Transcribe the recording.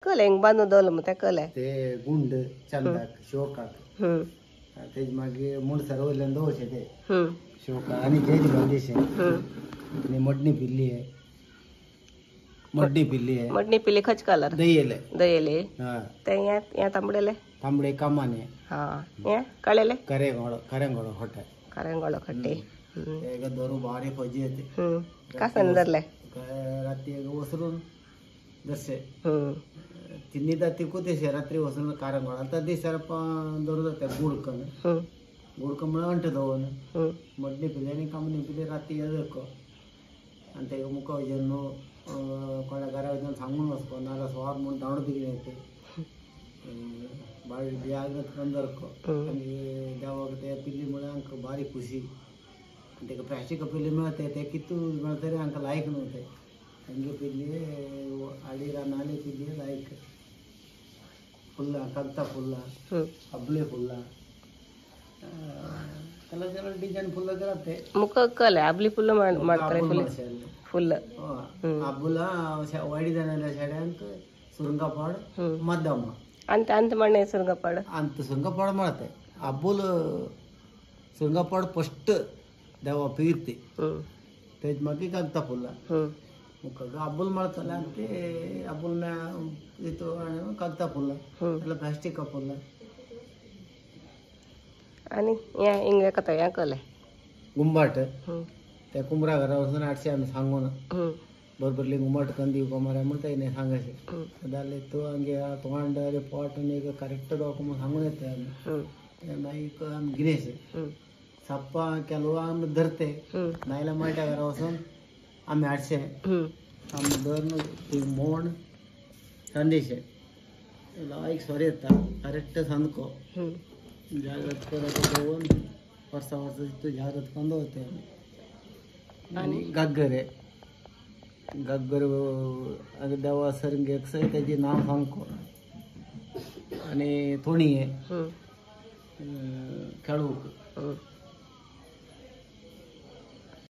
कळले हिंग बांधून दवरलं मग त्या कळले ते गुंड चंदाक शिवकाक तेज मागीर मुणसर वयल्यान दवरचे ते शिवकाक आनी जय बांदेशे आनी मडणी पिल्ली आहे मडणी पिली खच कलर दयेले हा ते या तांबडेले तांबडे कामाने हा या कळेले ಕರೆಂಗೋಳ ಹೊಟ್ಟೆ ಕರೆಂಗೋಳ ಕಟ್ಟಿ ಈಗ ದೊರು ಭಾರಿ ಪಜ್ಜಿ ಐತಿ ಕಾಸನ್ ದರ್ಲೆ ರಾತ್ರಿ ಹೊಸರು ದರ್ಸೆ ತಿನ್ನಿದ ತಿಕ್ಕೋತೇಸಿ ರಾತ್ರಿ ಹೊಸರು ಕಾರಂಗೋಳ ಅಂತ ದಿವಸರಪ್ಪ ದೊಡ್ಡದತ್ತೆ ಗುಡ್ಕೊಂಬಳ ಅಂಟದವನು ಮಡ್ನಿ ಪಿಲ್ಲೆ ಕಮ್ಮನಿ ಪಿಲ್ಲೆ ರಾತ್ರಿ ಎದಕ್ಕೋ ಅಂತ ಈಗ ಮುಖ ವಜನ್ನು कोणा घरा वचून सांगून वचपो नाल्यार सवार म्हूण दावण बिगडी येते बाळी बियागत कंदरको आनी देवाक ते पिल्ली म्हळ्यार आमकां बारी खुशी आनी तेका प्लास्टीक पिल्ली मेळटा ते कितू मेळटा तरी आमकां लायक न्हू ते तांगे पिल्ली आडीर नाली पिल्ली लायक फुल्लां कागदां फुल्लां अबले फुल्लां कलर कलर डिजाइन फुल्ल करते मुख कले अबली फुल्ल ಮಾಡ್ತಾರೆ ಫುಲ್ ಅಬ್ಬುಲ ವೈಡಿ ದನಲ್ಲ ಸೆಡ್ಯಾಂಕ್ ಸುರಂಗಪಾಡ್ ಮದ್ದಮ್ಮ ಅಂತ ಮಣ್ಣೆ ಸುರಂಗಪಾಡ್ ಅಂತ ಸುರಂಗಪಾಡ್ ಮಾಡತ್ತೆ ಅಬ್ಬುಲ ಸುರಂಗಪಾಡ್ ಫಸ್ಟ್ ದೇವ ಪೀರ್ತಿ तेज मागीर कागदां फुल्लां मुखार अब्बूल ಮಾಡ್ತಲ್ಲ ಅಂತೆ अब्बूल ಇದು कागदां फुल्लां ಎಲ್ಲ प्लास्टिक फुल्लां आणि या इंग कथा या कले गुंबाट त्या कुंबरा घरा वचून आठशे आमी सांगून बरोबरली गुंबाट कंदी कोमारा म्हणटा नाही सांगायचे जाले तो हंगे तोंड पोट एक करेक्ट दोक म्हणून सांगून येते आमी मागीर आमी गिरेसे सप्पा केलो आमी धरते नायल्या मायट्या घरा वचून आमी हाडशे आमी धरून ती मोण संदेशे लायक सोरे येता करेक्ट सांदको जागृत करत घेऊन वर्सा तू जागृत कंद होते आणि गग्गरे गग्गर देवा सरंगे त्याचे नाव सांगको आणि थोडी आहे खेळूक